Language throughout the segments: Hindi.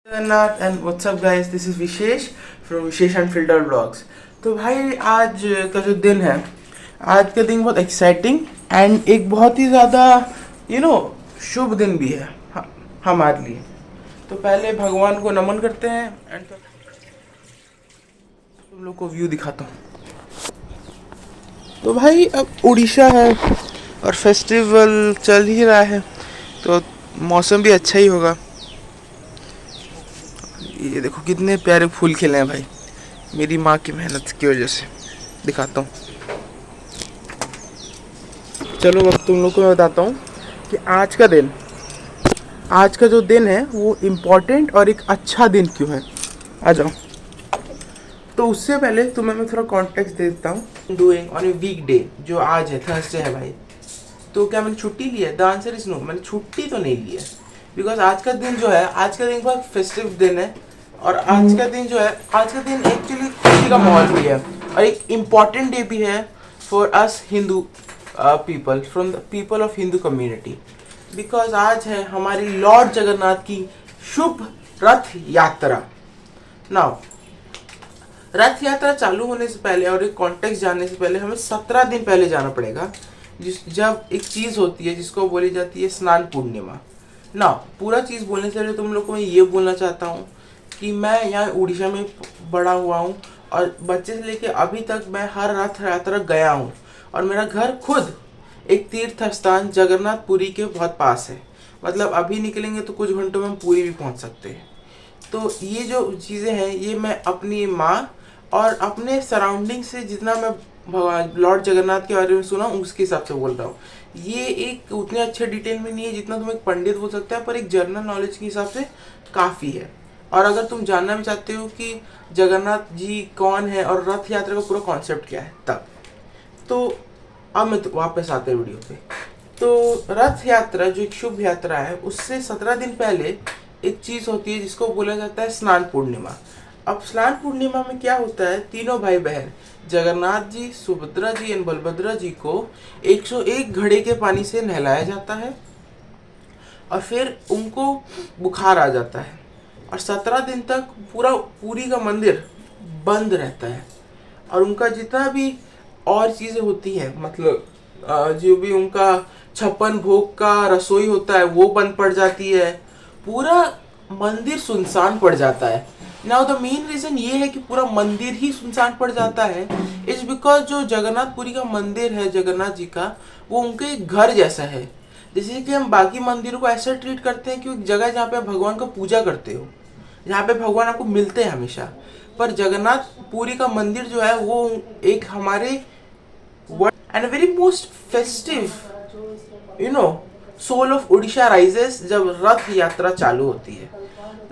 Jagannath and what's up guys, this is Vishesh from Vishesh and filter blogs. तो भाई आज का जो दिन है, आज का दिन बहुत एक्साइटिंग एंड एक बहुत ही ज़्यादा शुभ दिन भी है हमारे लिए। तो पहले भगवान को नमन करते हैं एंड तुम लोग को व्यू दिखाता हूँ। तो भाई अब उड़ीसा है और फेस्टिवल चल ही रहा है, तो मौसम भी अच्छा ही होगा। ये देखो कितने प्यारे फूल खिले हैं भाई, मेरी माँ की मेहनत की वजह से। दिखाता हूँ, चलो अब तुम लोग को मैं बताता हूँ कि आज का जो दिन है वो इम्पोर्टेंट और एक अच्छा दिन क्यों है। आ जाओ। तो उससे पहले तुम्हें मैं थोड़ा कॉन्टेक्स्ट दे देता हूँ। Doing on a week day, जो आज है थर्सडे है भाई, तो क्या मैंने छुट्टी ली है? द आंसर इज नो, मैंने छुट्टी तो नहीं ली है। बिकॉज आज का दिन जो है, आज का दिन बहुत फेस्टिव दिन है और आज का दिन जो है, आज का दिन एक्चुअली खुशी का माहौल भी है और एक इम्पॉर्टेंट डे भी है for us Hindu people, from the people of Hindu community. Because आज है हमारी लॉर्ड जगन्नाथ की शुभ रथ यात्रा। नाउ रथ यात्रा चालू होने से पहले और एक कॉन्टेक्स्ट जानने से पहले हमें 17 दिन पहले जाना पड़ेगा, जब एक चीज़ होती है जिसको बोली जाती है स्नान पूर्णिमा। ना पूरा चीज़ बोलने से पहले तुम लोग को मैं ये बोलना चाहता हूँ कि मैं यहाँ उड़ीसा में बड़ा हुआ हूँ और बच्चे से लेके अभी तक मैं हर रथ यात्रा गया हूँ और मेरा घर खुद एक तीर्थ स्थान जगन्नाथपुरी के बहुत पास है। मतलब अभी निकलेंगे तो कुछ घंटों में हम पुरी भी पहुँच सकते हैं। तो ये जो चीज़ें हैं, ये मैं अपनी माँ और अपने सराउंडिंग से जितना मैं भगवान लॉर्ड जगन्नाथ के बारे में सुना उसके हिसाब से बोल रहा हूँ। ये एक उतने अच्छे डिटेल में नहीं है जितना तुम एक पंडित बोल सकते हैं, पर एक जनरल नॉलेज के हिसाब से काफ़ी है। और अगर तुम जानना भी चाहते हो कि जगन्नाथ जी कौन है और रथ यात्रा का पूरा कॉन्सेप्ट क्या है, तब तो अब मैं तो वापस आते हैं वीडियो पे। तो रथ यात्रा जो एक शुभ यात्रा है, उससे 17 दिन पहले एक चीज़ होती है जिसको बोला जाता है स्नान पूर्णिमा। अब स्नान पूर्णिमा में क्या होता है, तीनों भाई बहन जगन्नाथ जी, सुभद्रा जी एंड बलभद्रा जी को 101 घड़े के पानी से नहलाया जाता है और फिर उनको बुखार आ जाता है और 17 दिन तक पूरी का मंदिर बंद रहता है और उनका जितना भी और चीज़ें होती हैं, मतलब जो भी उनका 56 भोग का रसोई होता है वो बंद पड़ जाती है, पूरा मंदिर सुनसान पड़ जाता है। नाउ द मेन रीज़न ये है कि पूरा मंदिर ही सुनसान पड़ जाता है इज बिकॉज जो जगन्नाथपुरी का मंदिर है जगन्नाथ जी का, वो उनके एक घर जैसा है। जैसे कि हम बाकी मंदिरों को ऐसा ट्रीट करते हैं कि एक जगह जहाँ पे भगवान का पूजा करते हो, जहाँ पे भगवान आपको मिलते हैं हमेशा। पर जगन्नाथपुरी का मंदिर जो है वो एक हमारे and very most festive soul of Orissa rises जब रथ यात्रा चालू होती है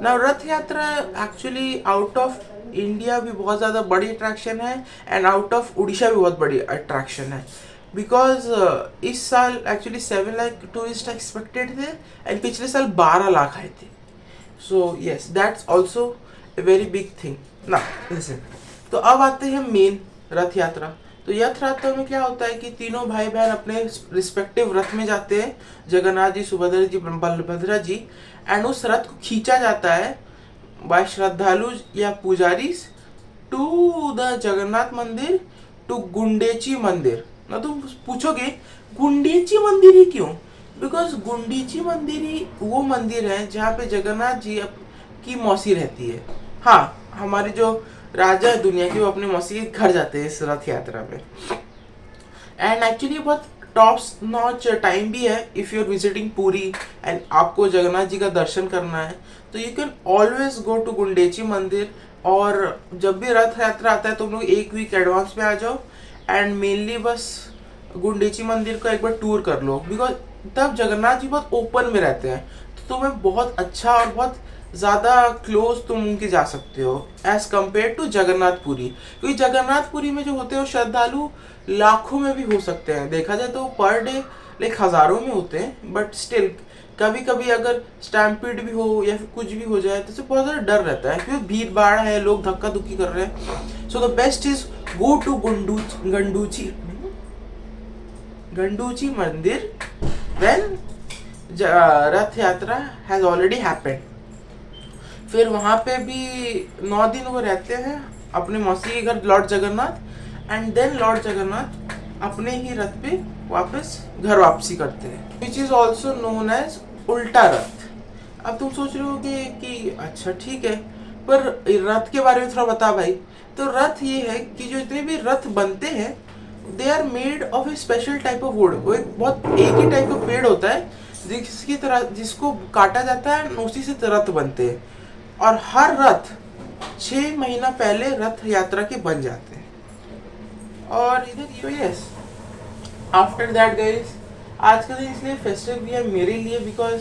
ना। रथ यात्रा एक्चुअली आउट ऑफ इंडिया भी बहुत ज़्यादा बड़ी अट्रैक्शन है एंड आउट ऑफ उड़ीसा भी बहुत बड़ी अट्रैक्शन है। बिकॉज इस साल एक्चुअली 7 लाख टूरिस्ट एक्सपेक्टेड थे एंड पिछले साल 12 लाख आए थे। So yes, that's also a very big thing ना। लिसन, तो अब आते हैं मेन रथ यात्रा। तो रथ यात्रा में क्या होता है कि तीनों भाई बहन अपने रिस्पेक्टिव रथ में जाते हैं, जगन्नाथ जी, सुभद्रा जी, बलभद्रा जी, एंड उस रथ को खींचा जाता है बाय श्रद्धालु या पुजारी टू द जगन्नाथ मंदिर, टू गुंडेची मंदिर। ना तुम पूछोगे गुंडेची मंदिर ही क्यों? बिकॉज गुंडीची मंदिर ही वो मंदिर है जहाँ पे जगन्नाथ जी की मौसी रहती है। हाँ, हमारे जो राजा है दुनिया के, वो अपने मौसी के घर जाते हैं इस रथ यात्रा में। एंड एक्चुअली बहुत टॉप नॉच टाइम भी है if you are visiting Puri and आपको जगन्नाथ जी का दर्शन करना है, तो you can always go to Gundicha Mandir. और जब भी रथ यात्रा आता है तुम लोग एक वीक एडवांस में आ जाओ एंड मेनली बस गुंडेची मंदिर का एक बार टूर कर लो। बिकॉज तब जगन्नाथ जी बहुत ओपन में रहते हैं, तो तुम्हें बहुत अच्छा और बहुत ज़्यादा क्लोज तुम उनके जा सकते हो एज कम्पेयर टू जगन्नाथपुरी। क्योंकि जगन्नाथपुरी में जो होते हैं वो श्रद्धालु लाखों में भी हो सकते हैं, देखा जाए तो पर डे लाइक हज़ारों में होते हैं, बट स्टिल कभी कभी अगर स्टैम्पीड भी हो या फिर कुछ भी हो जाए तो बहुत ज़्यादा डर रहता है क्योंकि भीड़ भाड़ है, लोग धक्का धुक्की कर रहे हैं। So the best is go to Gundicha Mandir when रथ यात्रा has already happened. फिर वहाँ पे भी 9 दिन वो रहते हैं अपने मौसी के घर lord Jagannath, and then lord Jagannath अपने ही रथ पे वापस घर वापसी करते हैं, which is also known as उल्टा रथ। अब तुम सोच रहे हो कि अच्छा ठीक है, पर रथ के बारे में थोड़ा बता भाई। तो रथ ये है कि जो जितने भी रथ बनते हैं they are made of a special type of wood. वो एक एक ही टाइप का पेड़ होता है जिसकी तरह जिसको काटा जाता है, उसी से रथ बनते हैं। और हर रथ 6 महीना पहले रथ यात्रा के बन जाते हैं। और इधर यस आफ्टर दैट गाइस, आज का दिन इसलिए फेस्टिव भी है मेरे लिए because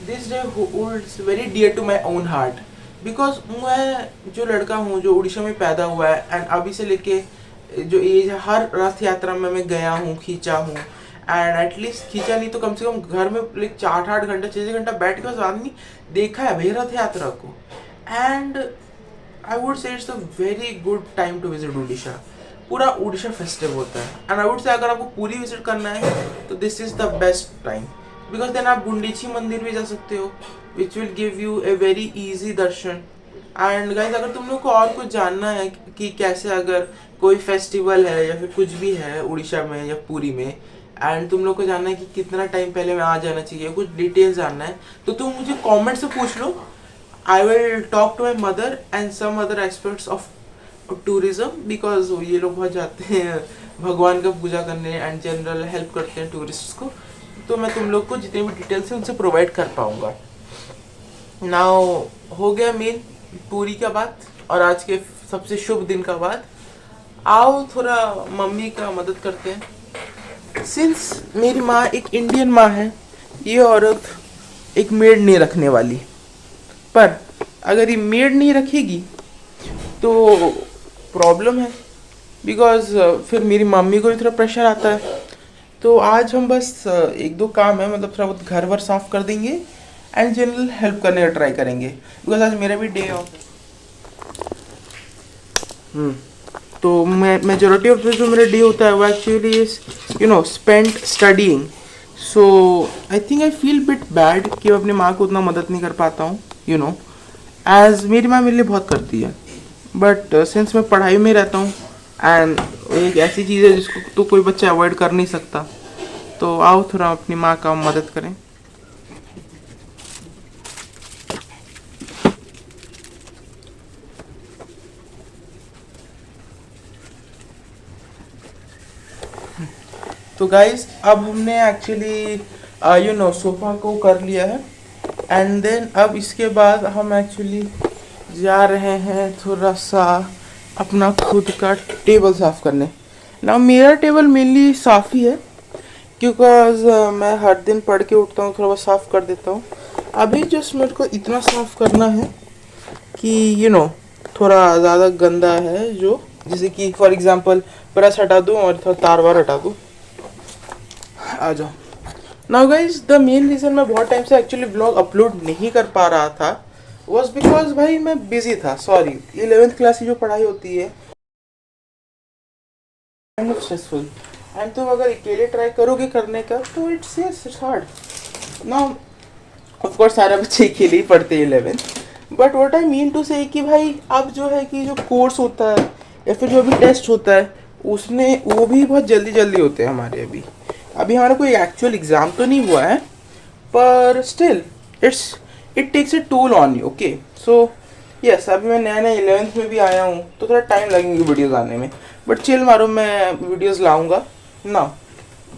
this day holds very dear to my own heart. Because मैं जो लड़का हूँ जो उड़ीसा में पैदा हुआ है, एंड अभी से लेके जो एज है हर रथ यात्रा में मैं गया हूँ, खींचा हूँ, एंड एटलीस्ट खींचा नहीं तो कम से कम घर में लाइक 8-8 घंटा 6 घंटा बैठ के आदमी देखा है भाई रथ यात्रा को। And I would say it's a very good time to visit Orissa. पूरा उड़ीसा फेस्टिव होता है, एंड आई वुड से अगर आपको पूरी विजिट करना है तो this is the best time, because then आप गुंडीची मंदिर भी जा सकते हो which will give you a very easy darshan. And guys अगर तुम लोग को और कुछ जानना है कि कैसे अगर कोई फेस्टिवल है या फिर कुछ भी है उड़ीसा में या पुरी में, एंड तुम लोग को जानना है कि कितना टाइम पहले मैं आ जाना चाहिए, कुछ डिटेल्स जानना है, तो तुम मुझे कमेंट से पूछ लो। I will talk to my mother and some other experts of tourism, because ये लोग बहुत जाते हैं भगवान का पूजा करने एंड जनरल हेल्प करते हैं टूरिस्ट को, तो मैं तुम लोग को जितने भी डिटेल्स हैं उनसे प्रोवाइड कर पाऊँगा। नाउ हो गया मेन पूरी का बात और आज के सबसे शुभ दिन का बात। आओ थोड़ा मम्मी का मदद करते हैं। सिंस मेरी माँ एक इंडियन माँ है, ये औरत एक मेड नहीं रखने वाली, पर अगर ये मेड नहीं रखेगी तो प्रॉब्लम है, बिकॉज फिर मेरी मम्मी को भी थोड़ा प्रेशर आता है। तो आज हम बस 1-2 काम है, मतलब थोड़ा बहुत घर वर साफ कर देंगे एंड जनरल हेल्प करने का ट्राई करेंगे, बिकॉज आज मेरा भी डे ऑफ है। तो मैं मेजोरिटी ऑफ जो मेरा डे होता है वो actually is spent studying. So I think I feel bit bad कि मैं अपनी माँ को उतना मदद नहीं कर पाता हूँ, एज मेरी माँ मेरे लिए बहुत करती है, बट सिंस मैं पढ़ाई में रहता हूँ एंड एक ऐसी चीज़ है जिसको तो कोई बच्चा अवॉइड कर नहीं सकता, तो आओ थोड़ा अपनी माँ का मदद करें। तो गाइस अब हमने एक्चुअली सोफ़ा को कर लिया है, एंड देन अब इसके बाद हम एक्चुअली जा रहे हैं थोड़ा सा अपना खुद का टेबल साफ़ करने। ना मेरा टेबल मेनली साफ़ ही है, बिकॉज मैं हर दिन पढ़ के उठता हूँ, थोड़ा बहुत साफ़ कर देता हूँ। अभी जस्ट मेरे को इतना साफ़ करना है कि थोड़ा ज़्यादा गंदा है, जो जैसे कि फॉर एग्जांपल ब्रश हटा दूँ और थोड़ा तार वार हटा दूँ। आ जाओ। Now guys the main reason मैं बहुत टाइम से एक्चुअली ब्लॉग अपलोड नहीं कर पा रहा था वॉज बिकॉज भाई मैं बिजी था। सॉरी, 11th क्लास की जो पढ़ाई होती है काइंड ऑफ स्ट्रेसफुल, एंड तुम अगर अकेले ट्राई करोगे करने का तो it's hard. Now of course सारे बच्चे अकेले ही पढ़ते हैं 11th, but what I mean to say कि भाई अब जो है कि जो कोर्स होता है या फिर जो अभी टेस्ट होता है उसने वो भी बहुत जल्दी जल्दी होते हैं हमारे। अभी हमारा कोई एक्चुअल एग्ज़ाम तो नहीं हुआ है, पर still it takes a toll on you. Okay, so yes, अभी मैं नया 11th में भी आया हूँ तो थोड़ा टाइम लगेंगे वीडियोस आने में, बट चिल मारो, मैं वीडियोस लाऊंगा ना।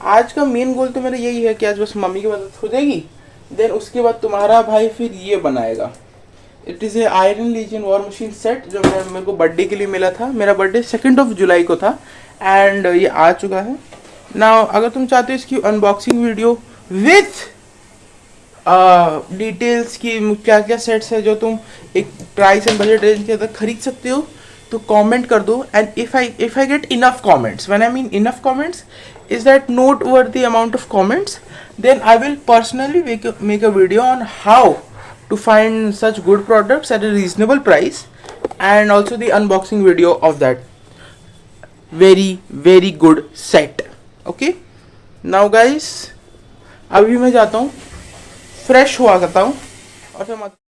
आज का मेन गोल तो मेरा यही है कि आज बस मम्मी की मदद हो जाएगी, देन उसके बाद तुम्हारा भाई फिर ये बनाएगा। It is a iron legion war machine set जो मेरे को बर्थडे के लिए मिला था। मेरा बर्थडे 2 जुलाई को था एंड ये आ चुका है। नाउ अगर तुम चाहते हो इसकी अनबॉक्सिंग वीडियो विथ डिटेल्स की क्या क्या सेट्स है जो तुम एक प्राइस एंड बजट रेंज के अंदर खरीद सकते हो, तो कमेंट कर दो। And if I get enough comments, when I mean enough comments is that noteworthy amount of comments, then I will personally make a video on how to find such good products at a reasonable price, and also the unboxing video of that very good set. Okay, now guys अभी मैं जाता हूँ, फ्रेश हुआ करता हूँ और फिर